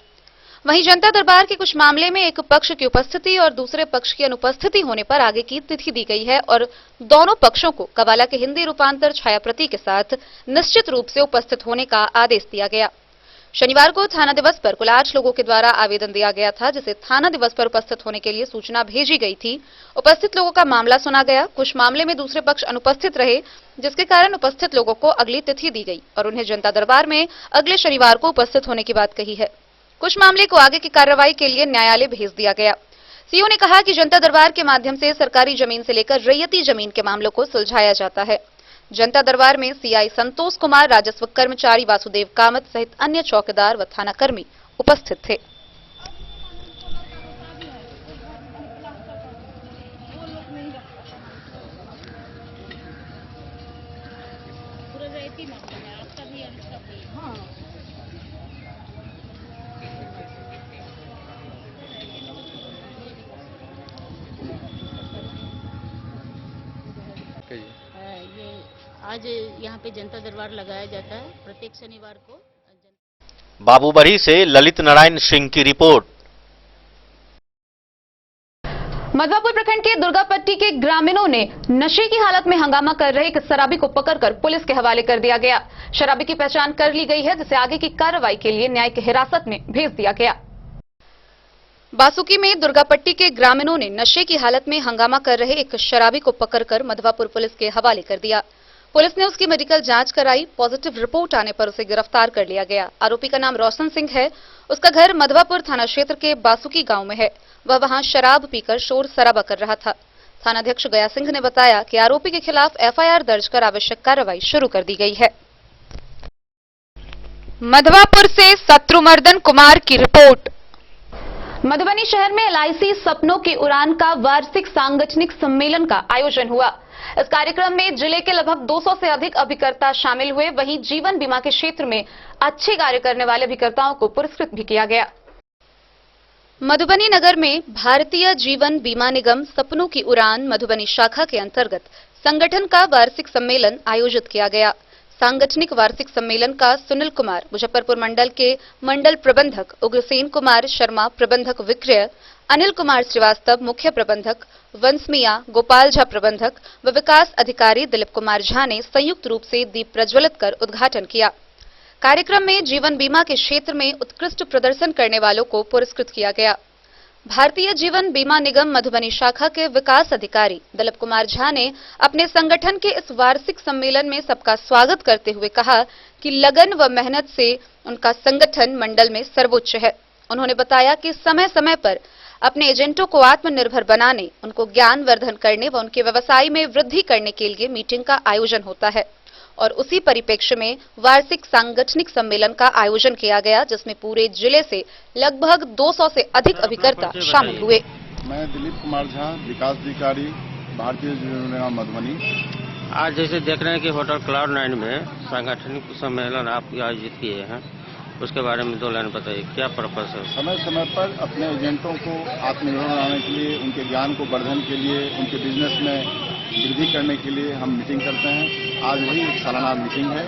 वहीं जनता दरबार के कुछ मामले में एक पक्ष की उपस्थिति और दूसरे पक्ष की अनुपस्थिति होने पर आगे की तिथि दी गई है और दोनों पक्षों को कवाला के हिंदी रूपांतर छायाप्रति के साथ निश्चित रूप से उपस्थित होने का आदेश दिया गया। शनिवार को थाना दिवस पर कुल 8 लोगों के द्वारा आवेदन दिया गया था, जिसे थाना दिवस पर उपस्थित होने के लिए सूचना भेजी गई थी। उपस्थित लोगों का मामला सुना गया। कुछ मामले में दूसरे पक्ष अनुपस्थित रहे, जिसके कारण उपस्थित लोगों को अगली तिथि दी गई और उन्हें जनता दरबार में अगले शनिवार को उपस्थित होने की बात कही है। कुछ मामले को आगे की कार्रवाई के लिए न्यायालय भेज दिया गया। सीओ ने कहा कि जनता दरबार के माध्यम से सरकारी जमीन से लेकर रैयती जमीन के मामलों को सुलझाया जाता है। जनता दरबार में सीआई संतोष कुमार, राजस्व कर्मचारी वासुदेव कामत सहित अन्य चौकीदार व थाना कर्मी उपस्थित थे। आज यहाँ पे जनता दरबार लगाया जाता है प्रत्येक शनिवार को। बाबूबरी से ललित नारायण सिंह की रिपोर्ट। मधवापुर प्रखंड के दुर्गापट्टी के ग्रामीणों ने नशे की हालत में हंगामा कर रहे एक शराबी को पकड़कर पुलिस के हवाले कर दिया गया। शराबी की पहचान कर ली गई है, जिसे आगे की कार्रवाई के लिए न्यायिक हिरासत में भेज दिया गया। बासुकी में दुर्गापट्टी के ग्रामीणों ने नशे की हालत में हंगामा कर रहे एक शराबी को पकड़कर मधवापुर पुलिस के हवाले कर दिया। पुलिस ने उसकी मेडिकल जांच कराई। पॉजिटिव रिपोर्ट आने पर उसे गिरफ्तार कर लिया गया। आरोपी का नाम रोशन सिंह है। उसका घर मधवापुर थाना क्षेत्र के बासुकी गांव में है। वह वहां शराब पीकर शोर शराबा कर रहा था। थानाध्यक्ष गया सिंह ने बताया कि आरोपी के खिलाफ एफआईआर दर्ज कर आवश्यक कार्रवाई शुरू कर दी गई है। मधवापुर से शत्रुमर्दन कुमार की रिपोर्ट। मधुबनी शहर में एलआईसी सपनों की उड़ान का वार्षिक सांगठनिक सम्मेलन का आयोजन हुआ। इस कार्यक्रम में जिले के लगभग 200 से अधिक अभिकर्ता शामिल हुए। वहीं जीवन बीमा के क्षेत्र में अच्छे कार्य करने वाले अभिकर्ताओं को पुरस्कृत भी किया गया। मधुबनी नगर में भारतीय जीवन बीमा निगम सपनों की उड़ान मधुबनी शाखा के अंतर्गत संगठन का वार्षिक सम्मेलन आयोजित किया गया। सांगठनिक वार्षिक सम्मेलन का सुनील कुमार मुजफ्फरपुर मंडल के मंडल प्रबंधक, उग्रसेन कुमार शर्मा प्रबंधक विक्रय, अनिल कुमार श्रीवास्तव मुख्य प्रबंधक, वंश मिया, गोपाल झा प्रबंधक व विकास अधिकारी दिलीप कुमार झा ने संयुक्त रूप से दीप प्रज्वलित कर उद्घाटन किया। कार्यक्रम में जीवन बीमा के क्षेत्र में उत्कृष्ट प्रदर्शन करने वालों को पुरस्कृत किया गया। भारतीय जीवन बीमा निगम मधुबनी शाखा के विकास अधिकारी दिलीप कुमार झा ने अपने संगठन के इस वार्षिक सम्मेलन में सबका स्वागत करते हुए कहा कि लगन व मेहनत से उनका संगठन मंडल में सर्वोच्च है। उन्होंने बताया कि समय समय पर अपने एजेंटों को आत्मनिर्भर बनाने, उनको ज्ञानवर्धन करने व उनके व्यवसाय में वृद्धि करने के लिए मीटिंग का आयोजन होता है और उसी परिप्रेक्ष्य में वार्षिक सांगठनिक सम्मेलन का आयोजन किया गया, जिसमें पूरे जिले से लगभग 200 से अधिक अभिकर्ता शामिल हुए। मैं दिलीप कुमार झा, विकास अधिकारी, भारतीय जीवन बीमा मधुबनी। आज जैसे देख रहे हैं कि होटल क्लाउड9 में सांगठनिक सम्मेलन आप आयोजित किए हैं, उसके बारे में 2 लाइन बताइए, क्या पर्पस है? समय समय पर अपने एजेंटों को आत्मनिर्भर बनाने के लिए, उनके ज्ञान को वर्धन के लिए, उनके बिजनेस में वृद्धि करने के लिए हम मीटिंग करते हैं। आज वही एक सालाना मीटिंग है।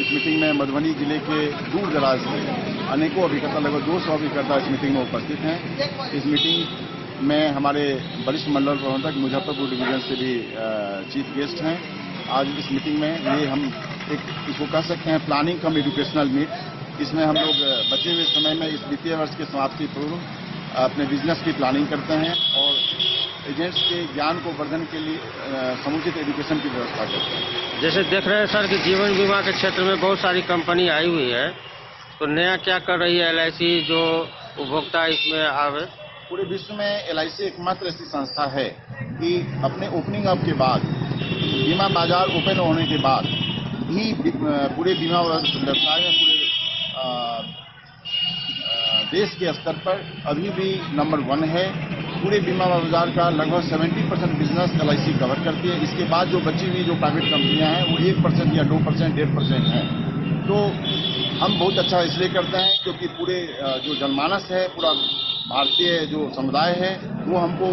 इस मीटिंग में मधुबनी जिले के दूर दराज से अनेकों अभिकर्ता, लगभग 200 अभिकर्ता इस मीटिंग में उपस्थित हैं। इस मीटिंग में हमारे वरिष्ठ मंडल प्रबंधक मुजफ्फरपुर डिवीजन से भी चीफ गेस्ट हैं। आज इस मीटिंग में ये हम इसको कह सकते हैं प्लानिंग कम एजुकेशनल मीट। इसमें हम लोग बचे हुए समय में इस वित्तीय वर्ष के समाप्ति पूर्व अपने बिजनेस की प्लानिंग करते हैं और एजेंट्स के ज्ञान को वर्धन के लिए समुचित एजुकेशन की व्यवस्था करते हैं। जैसे देख रहे हैं सर कि जीवन बीमा के क्षेत्र में बहुत सारी कंपनी आई हुई है, तो नया क्या कर रही है LIC जो उपभोक्ता इसमें आवे? पूरे विश्व में LIC एकमात्र ऐसी संस्था है कि अपने ओपनिंग अप के बाद, बीमा बाजार ओपन होने के बाद ही पूरे बीमा व्यवसाय में पूरे देश के स्तर पर अभी भी नंबर 1 है। पूरे बीमा बाजार का लगभग 70% बिजनेस LIC कवर करती है। इसके बाद जो बची हुई जो प्राइवेट कंपनियां हैं वो 1% या 2%, 1.5% हैं। तो हम बहुत अच्छा इसलिए करते हैं क्योंकि पूरे जो जनमानस है, पूरा भारतीय जो समुदाय है, वो हमको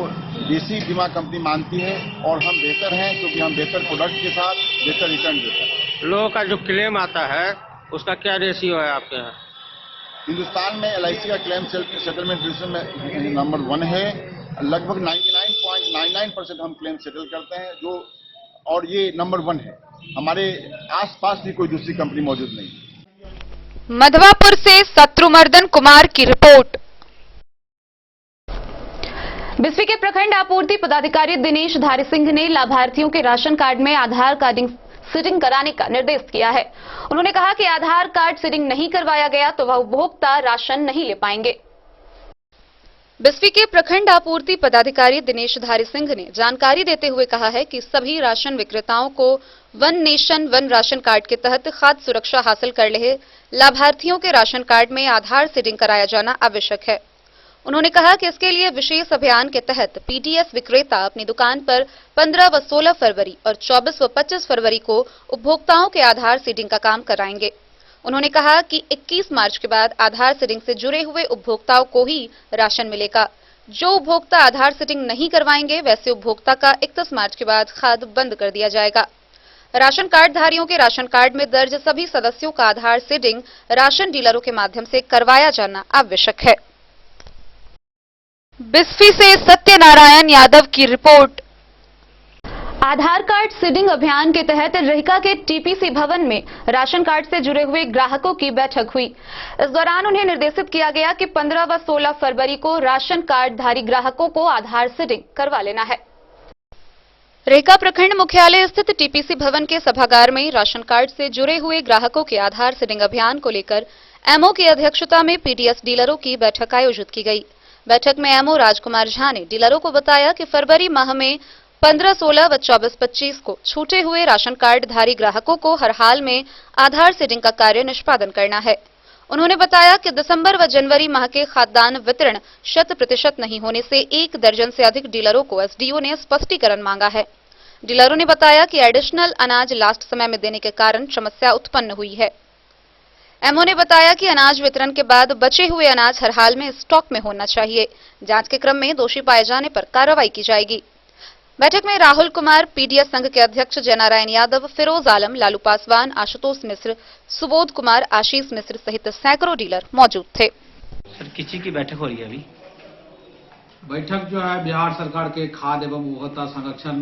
देसी बीमा कंपनी मानती है और हम बेहतर हैं क्योंकि हम बेहतर प्रोडक्ट के साथ बेहतर रिटर्न देते हैं। लोगों का जो क्लेम आता है उसका क्या रेशियो है आपके यहाँ? हिंदुस्तान में LIC का क्लेम सेटलमेंट रेशियो में नंबर 1 है। लगभग 99.99% हम क्लेम सेटल करते हैं, जो और ये नंबर 1 है। हमारे आसपास भी कोई दूसरी कंपनी मौजूद नहीं। मधवापुर से शत्रुमर्दन कुमार की रिपोर्ट। बिस्फी के प्रखंड आपूर्ति पदाधिकारी दिनेश धारी सिंह ने लाभार्थियों के राशन कार्ड में आधार कार्डिंग सीडिंग कराने का निर्देश किया है। उन्होंने कहा कि आधार कार्ड सीडिंग नहीं करवाया गया तो वह उपभोक्ता राशन नहीं ले पाएंगे। बिस्फी के प्रखंड आपूर्ति पदाधिकारी दिनेश धारी सिंह ने जानकारी देते हुए कहा है कि सभी राशन विक्रेताओं को one nation one ration card के तहत खाद्य सुरक्षा हासिल कर रहे लाभार्थियों के राशन कार्ड में आधार सीडिंग कराया जाना आवश्यक है। उन्होंने कहा कि इसके लिए विशेष अभियान के तहत PDS विक्रेता अपनी दुकान पर 15 व 16 फरवरी और 24 व 25 फरवरी को उपभोक्ताओं के आधार सीडिंग का काम कराएंगे। उन्होंने कहा कि 21 मार्च के बाद आधार सीडिंग से जुड़े हुए उपभोक्ताओं को ही राशन मिलेगा। जो उपभोक्ता आधार सीडिंग नहीं करवाएंगे वैसे उपभोक्ता का 31 मार्च के बाद खाद्य बंद कर दिया जाएगा। राशन कार्ड धारियों के राशन कार्ड में दर्ज सभी सदस्यों का आधार सीडिंग राशन डीलरों के माध्यम से करवाया जाना आवश्यक है। बिस्फी से सत्यनारायण यादव की रिपोर्ट। आधार कार्ड सीडिंग अभियान के तहत रहिका के TPC भवन में राशन कार्ड से जुड़े हुए ग्राहकों की बैठक हुई। इस दौरान उन्हें निर्देशित किया गया कि 15 व 16 फरवरी को राशन कार्ड धारी ग्राहकों को आधार सीडिंग करवा लेना है। रहिका प्रखंड मुख्यालय स्थित TPC भवन के सभागार में राशन कार्ड से जुड़े हुए ग्राहकों के आधार सीडिंग अभियान को लेकर MO की अध्यक्षता में PDS डीलरों की बैठक आयोजित की गई। बैठक में MO राजकुमार झा ने डीलरों को बताया कि फरवरी माह में 15, 16 व 24, 25 को छूटे हुए राशन कार्ड धारी ग्राहकों को हर हाल में आधार सीडिंग का कार्य निष्पादन करना है। उन्होंने बताया कि दिसंबर व जनवरी माह के खाद्यान्न वितरण 100% नहीं होने से 1 दर्जन से अधिक डीलरों को SDO ने स्पष्टीकरण मांगा है। डीलरों ने बताया कि एडिशनल अनाज लास्ट समय में देने के कारण समस्या उत्पन्न हुई है। एमओ ने बताया कि अनाज वितरण के बाद बचे हुए अनाज हर हाल में स्टॉक में होना चाहिए। जांच के क्रम में दोषी पाए जाने पर कार्रवाई की जाएगी। बैठक में राहुल कुमार, पीडीएस संघ के अध्यक्ष जयनारायण यादव, फिरोज आलम, लालू पासवान, आशुतोष मिश्र, सुबोध कुमार, आशीष मिश्र सहित सैकड़ों डीलर मौजूद थे। सर, किसी की बैठक हो रही है अभी? बैठक जो है बिहार सरकार के खाद्य एवं उपभोक्ता संरक्षण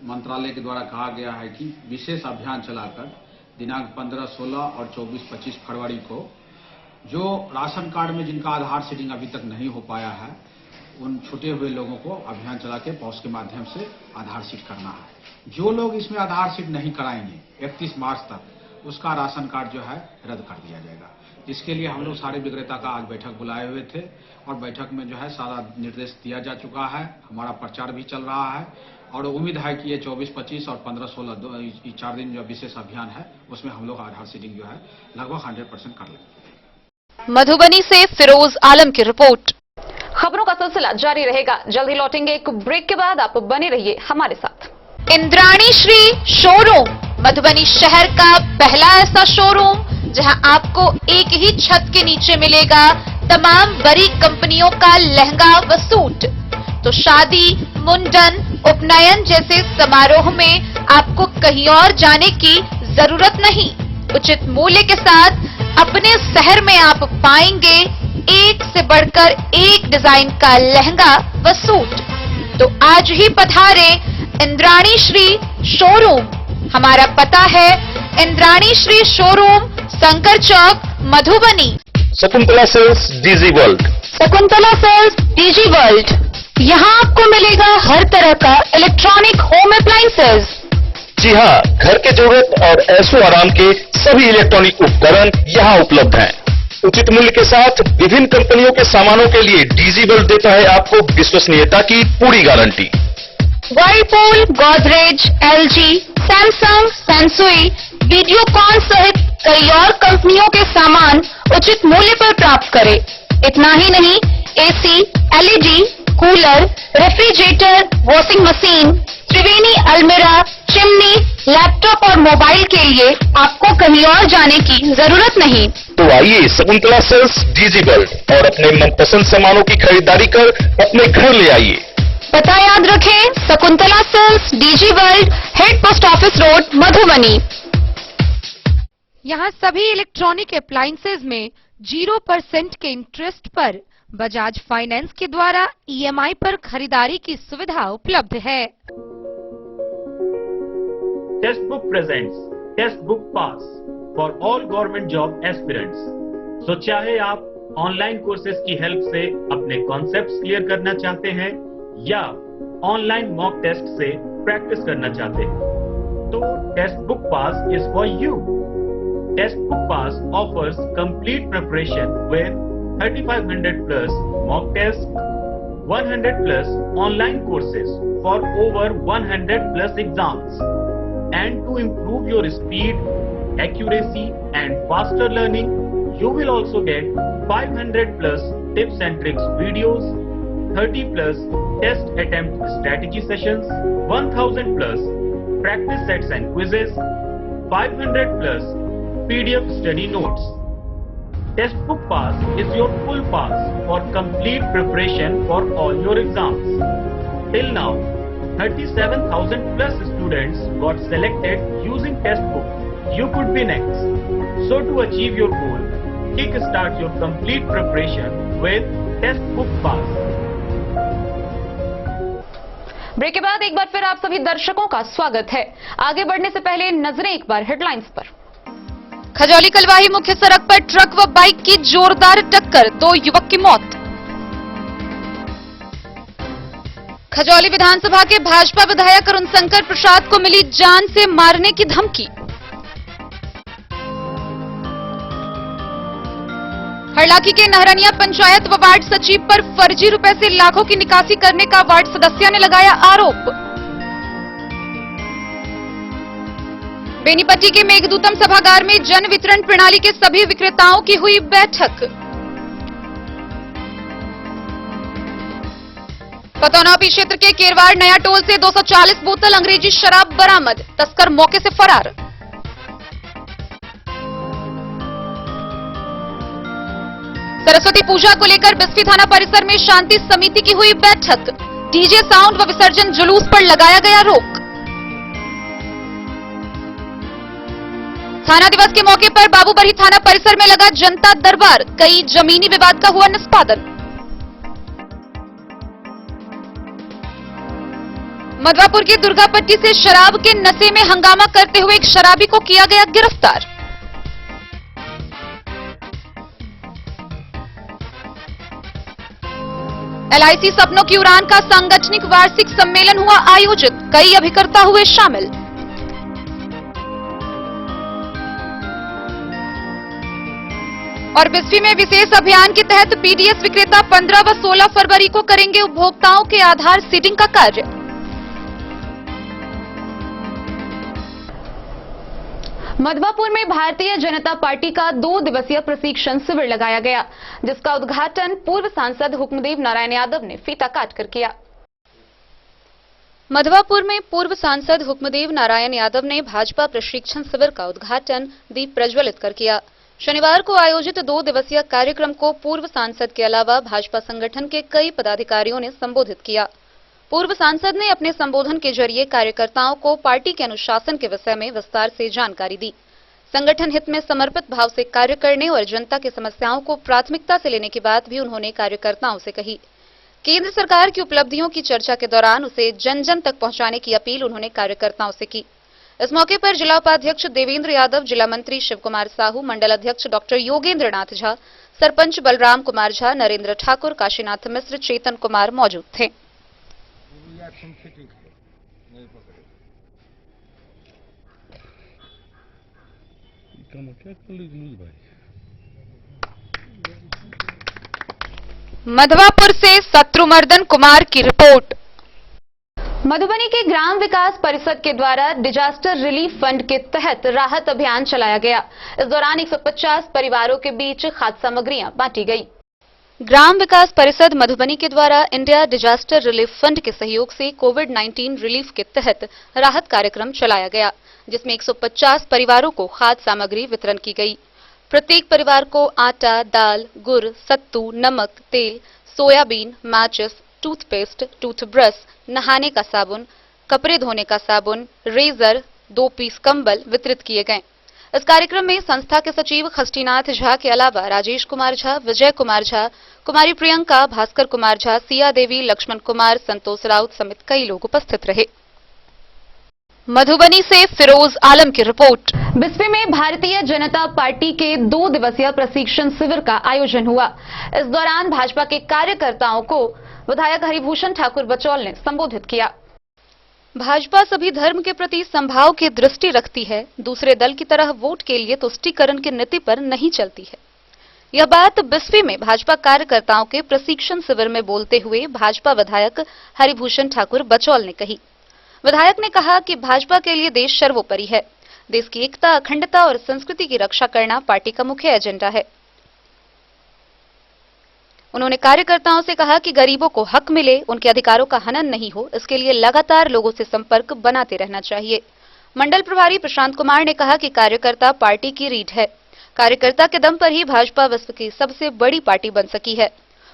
मंत्रालय के द्वारा कहा गया है कि विशेष अभियान चलाकर दिनांक 15, 16 और 24, 25 फरवरी को जो राशन कार्ड में जिनका आधार सीडिंग अभी तक नहीं हो पाया है, उन छूटे हुए लोगों को अभियान चला के पॉस के माध्यम से आधार सीड करना है। जो लोग इसमें आधार सीड नहीं कराएंगे 31 मार्च तक, उसका राशन कार्ड जो है रद्द कर दिया जाएगा। इसके लिए हम लोग सारे विक्रेता का आज बैठक बुलाए हुए थे और बैठक में जो है सारा निर्देश दिया जा चुका है। हमारा प्रचार भी चल रहा है और उम्मीद है कि ये 24, 25 और 15, 16 4 दिन जो विशेष अभियान है उसमें हम लोग आधार सीडिंग जो है लगभग 100% कर लेंगे। मधुबनी से फिरोज आलम की रिपोर्ट। खबरों का सिलसिला जारी रहेगा। जल्द ही लौटेंगे एक ब्रेक के बाद, आप बने रहिए हमारे साथ। इंद्राणी श्री शोरूम, मधुबनी शहर का पहला ऐसा शोरूम जहां आपको एक ही छत के नीचे मिलेगा तमाम बड़ी कंपनियों का लहंगा व सूट। तो शादी, मुंडन, उपनयन जैसे समारोह में आपको कहीं और जाने की जरूरत नहीं। उचित मूल्य के साथ अपने शहर में आप पाएंगे एक से बढ़कर एक डिजाइन का लहंगा व सूट। तो आज ही पधारे इंद्राणी श्री शोरूम। हमारा पता है Indrani Shri showroom, Shankar Chowk, Madhubani. Shakuntala sales DG world. Shakuntala sales DG world, यहाँ आपको मिलेगा हर तरह का इलेक्ट्रॉनिक होम अप्लायंसेज। जी हाँ, घर के जरूरत और ऐशो आराम के सभी इलेक्ट्रॉनिक उपकरण यहाँ उपलब्ध हैं। उचित मूल्य के साथ विभिन्न कंपनियों के सामानों के लिए डीजी वर्ल्ड देता है आपको विश्वसनीयता की पूरी guarantee. Whirlpool, Godrej, LG, Samsung, Sansui, Videocon सहित कई और कंपनियों के सामान उचित मूल्य पर प्राप्त करें। इतना ही नहीं, AC, LED, cooler, refrigerator, washing machine, Triveni अलमीरा, चिमनी, लैपटॉप और मोबाइल के लिए आपको कहीं और जाने की जरूरत नहीं। तो आइए शकुंतला सेल्स डीजी वर्ल्ड और अपने मनपसंद सामानों की खरीदारी कर अपने घर ले आइए। पता याद रखें, Shakuntala sales DG world, head post office road, Madhubani. यहाँ सभी इलेक्ट्रॉनिक अप्लायंसेज में 0% के इंटरेस्ट पर बजाज फाइनेंस के द्वारा ईएमआई पर खरीदारी की सुविधा उपलब्ध है। Testbook presents test book pass for all government job aspirants. So चाहे आप ऑनलाइन कोर्सेज की हेल्प से अपने कॉन्सेप्ट्स क्लियर करना चाहते हैं या ऑनलाइन मॉक टेस्ट से प्रैक्टिस करना चाहते हैं, तो test book pass is for you. Test Book Pass offers complete preparation with 3500 plus mock tests, 100 plus online courses for over 100 plus exams. And to improve your speed, accuracy and faster learning, you will also get 500 plus tips and tricks videos, 30 plus test attempt strategy sessions, 1000 plus practice sets and quizzes, 500 plus PDF study notes. Test Book Pass is your full pass for complete preparation for all your exams. Till now, 37,000 plus students got selected using Test Book. You could be next. So to achieve your goal, kickstart your complete preparation with Test Book Pass. Break के बाद एक बार फिर आप सभी दर्शकों का स्वागत है। आगे बढ़ने से पहले नजरें एक बार हेडलाइंस पर। खजौली कलवाही मुख्य सड़क पर ट्रक व बाइक की जोरदार टक्कर, 2 युवक की मौत। खजौली विधानसभा के भाजपा विधायक अरुण शंकर प्रसाद को मिली जान से मारने की धमकी। हरलाखी के नहरनिया पंचायत व वार्ड सचिव पर फर्जी रुपए से लाखों की निकासी करने का वार्ड सदस्य ने लगाया आरोप। बेनीपट्टी के मेघदूतम सभागार में जन वितरण प्रणाली के सभी विक्रेताओं की हुई बैठक। पतौनापी क्षेत्र के केरवाड़ नया टोल से 240 बोतल अंग्रेजी शराब बरामद, तस्कर मौके से फरार। सरस्वती पूजा को लेकर बिस्फी थाना परिसर में शांति समिति की हुई बैठक, डीजे साउंड व विसर्जन जुलूस पर लगाया गया रोक। थाना दिवस के मौके पर बाबूबरी थाना परिसर में लगा जनता दरबार, कई जमीनी विवाद का हुआ निष्पादन। मधवापुर की दुर्गापट्टी से शराब के नशे में हंगामा करते हुए एक शराबी को किया गया गिरफ्तार। LIC सपनों की उड़ान का सांगठनिक वार्षिक सम्मेलन हुआ आयोजित, कई अभिकर्ता हुए शामिल। और बिस्फी में विशेष अभियान के तहत PDS विक्रेता 15 व 16 फरवरी को करेंगे उपभोक्ताओं के आधार सीडिंग का कार्य। मधवापुर में भारतीय जनता पार्टी का 2 दिवसीय प्रशिक्षण शिविर लगाया गया, जिसका उद्घाटन पूर्व सांसद हुक्मदेव नारायण यादव ने फीता काटकर किया। मधवापुर में पूर्व सांसद हुक्मदेव नारायण यादव ने भाजपा प्रशिक्षण शिविर का उद्घाटन दीप प्रज्वलित कर किया। शनिवार को आयोजित 2 दिवसीय कार्यक्रम को पूर्व सांसद के अलावा भाजपा संगठन के कई पदाधिकारियों ने संबोधित किया। पूर्व सांसद ने अपने संबोधन के जरिए कार्यकर्ताओं को पार्टी के अनुशासन के विषय में विस्तार से जानकारी दी। संगठन हित में समर्पित भाव से कार्य करने और जनता की समस्याओं को प्राथमिकता से लेने की बात भी उन्होंने कार्यकर्ताओं से कही। केंद्र सरकार की उपलब्धियों की चर्चा के दौरान उसे जन जन तक पहुंचाने की अपील उन्होंने कार्यकर्ताओं से की। इस मौके पर जिला उपाध्यक्ष देवेंद्र यादव, जिला मंत्री शिव कुमार साहू, मंडल अध्यक्ष डॉक्टर योगेंद्र नाथ झा, सरपंच बलराम कुमार झा, नरेंद्र ठाकुर, काशीनाथ मिश्र, चेतन कुमार मौजूद थे। मधवापुर से शत्रुमर्दन कुमार की रिपोर्ट। मधुबनी के ग्राम विकास परिषद के द्वारा डिजास्टर रिलीफ फंड के तहत राहत अभियान चलाया गया। इस दौरान 150 परिवारों के बीच खाद्य सामग्रियां बांटी गई। ग्राम विकास परिषद मधुबनी के द्वारा इंडिया डिजास्टर रिलीफ फंड के सहयोग से कोविड-19 रिलीफ के तहत राहत कार्यक्रम चलाया गया, जिसमें 150 परिवारों को खाद्य सामग्री वितरण की गई। प्रत्येक परिवार को आटा, दाल, गुड़, सत्तू, नमक, तेल, सोयाबीन, माचिस, टूथपेस्ट, टूथब्रश, नहाने का साबुन, कपड़े धोने का साबुन, रेजर, 2 पीस कंबल वितरित किए गए। इस कार्यक्रम में संस्था के सचिव खष्टीनाथ झा के अलावा राजेश कुमार झा, विजय कुमार झा, कुमारी प्रियंका, भास्कर कुमार झा, सिया देवी, लक्ष्मण कुमार, संतोष राउत समेत कई लोग उपस्थित रहे। मधुबनी से फिरोज आलम की रिपोर्ट। बिस्फी में भारतीय जनता पार्टी के 2 दिवसीय प्रशिक्षण शिविर का आयोजन हुआ। इस दौरान भाजपा के कार्यकर्ताओं को विधायक हरिभूषण ठाकुर बचौल ने संबोधित किया। भाजपा सभी धर्म के प्रति समभाव की दृष्टि रखती है, दूसरे दल की तरह वोट के लिए तुष्टीकरण की नीति पर नहीं चलती है। यह बात बिस्फी में भाजपा कार्यकर्ताओं के प्रशिक्षण शिविर में बोलते हुए भाजपा विधायक हरिभूषण ठाकुर बचौल ने कही। विधायक ने कहा कि भाजपा के लिए देश सर्वोपरि है। देश की एकता, अखंडता और संस्कृति की रक्षा करना पार्टी का मुख्य एजेंडा है। उन्होंने कार्यकर्ताओं से कहा कि गरीबों को हक मिले, उनके अधिकारों का हनन नहीं हो, इसके लिए लगातार लोगों से संपर्क बनाते रहना चाहिए। मंडल प्रभारी प्रशांत कुमार ने कहा कि कार्यकर्ता पार्टी की रीढ़ है। कार्यकर्ता के दम पर ही भाजपा विश्व की सबसे बड़ी पार्टी बन सकी है।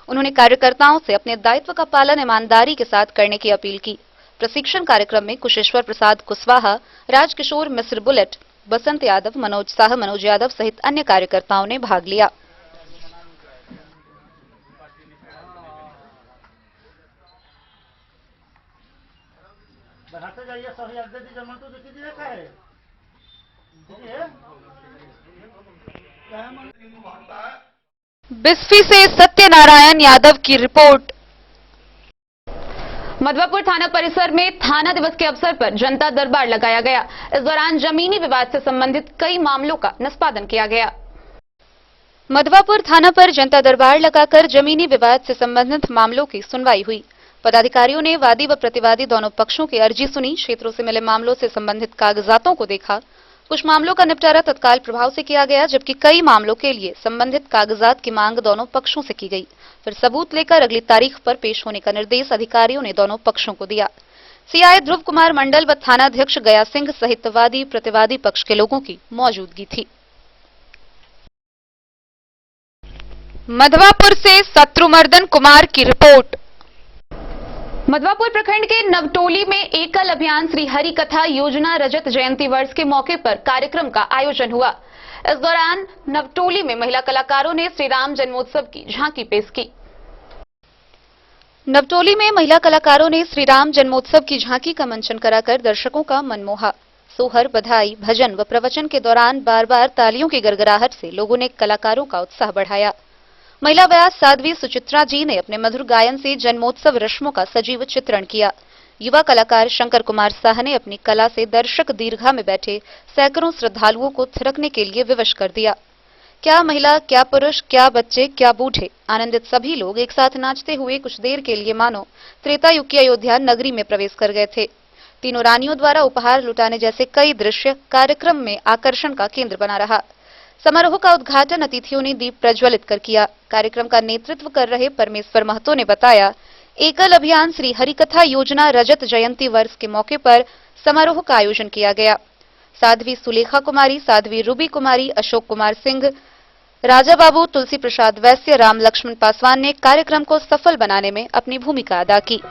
उन्होंने कार्यकर्ताओं से अपने दायित्व का पालन ईमानदारी के साथ करने की अपील की। प्रशिक्षण कार्यक्रम में कुशेश्वर प्रसाद कुशवाहा, राजकिशोर मिश्र बुलेट, बसंत यादव, मनोज शाह, मनोज यादव सहित अन्य कार्यकर्ताओं ने भाग लिया। बिस्फी से सत्यनारायण यादव की रिपोर्ट। मधवापुर थाना परिसर में थाना दिवस के अवसर पर जनता दरबार लगाया गया। इस दौरान जमीनी विवाद से संबंधित कई मामलों का निष्पादन किया गया। मधवापुर थाना पर जनता दरबार लगाकर जमीनी विवाद से संबंधित मामलों की सुनवाई हुई। पदाधिकारियों ने वादी व प्रतिवादी दोनों पक्षों की अर्जी सुनी, क्षेत्रों से मिले मामलों से संबंधित कागजातों को देखा, कुछ मामलों का निपटारा तत्काल प्रभाव से किया गया, जबकि कई मामलों के लिए संबंधित कागजात की मांग दोनों पक्षों से की गई। फिर सबूत लेकर अगली तारीख पर पेश होने का निर्देश अधिकारियों ने दोनों पक्षों को दिया। सीआई ध्रुव कुमार मंडल व थानाध्यक्ष गया सिंह सहित वादी प्रतिवादी पक्ष के लोगों की मौजूदगी थी। मधवापुर से शत्रुमर्दन कुमार की रिपोर्ट। मधवापुर प्रखंड के नवटोली में एकल अभियान श्री हरि कथा योजना रजत जयंती वर्ष के मौके पर कार्यक्रम का आयोजन हुआ। इस दौरान नवटोली में महिला कलाकारों ने श्री राम जन्मोत्सव की झांकी पेश की। नवटोली में महिला कलाकारों ने श्री राम जन्मोत्सव की झांकी का मंचन कराकर दर्शकों का मन मोहा। सोहर, बधाई, भजन व प्रवचन के दौरान बार बार तालियों की गड़गड़ाहट से लोगों ने कलाकारों का उत्साह बढ़ाया। महिला व्यास साध्वी सुचित्रा जी ने अपने मधुर गायन से जन्मोत्सव रस्मों का सजीव चित्रण किया। युवा कलाकार शंकर कुमार शाह ने अपनी कला से दर्शक दीर्घा में बैठे सैकड़ों श्रद्धालुओं को थिरकने के लिए विवश कर दिया। क्या महिला, क्या पुरुष, क्या बच्चे, क्या बूढ़े, आनंदित सभी लोग एक साथ नाचते हुए कुछ देर के लिए मानो त्रेता युग की अयोध्या नगरी में प्रवेश कर गए थे। तीनों रानियों द्वारा उपहार लुटाने जैसे कई दृश्य कार्यक्रम में आकर्षण का केंद्र बना रहा। समारोह का उद्घाटन अतिथियों ने दीप प्रज्वलित कर किया। कार्यक्रम का नेतृत्व कर रहे परमेश्वर महतो ने बताया, एकल अभियान श्री हरिकथा योजना रजत जयंती वर्ष के मौके पर समारोह का आयोजन किया गया। साध्वी सुलेखा कुमारी, साध्वी रूबी कुमारी, अशोक कुमार सिंह, राजा बाबू, तुलसी प्रसाद वैश्य, राम लक्ष्मण पासवान ने कार्यक्रम को सफल बनाने में अपनी भूमिका अदा की।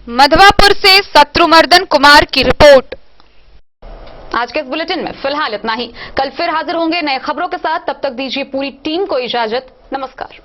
मधवापुर से शत्रुमर्दन कुमार की रिपोर्ट। आज के इस बुलेटिन में फिलहाल इतना ही। कल फिर हाजिर होंगे नए खबरों के साथ। तब तक दीजिए पूरी टीम को इजाजत। नमस्कार।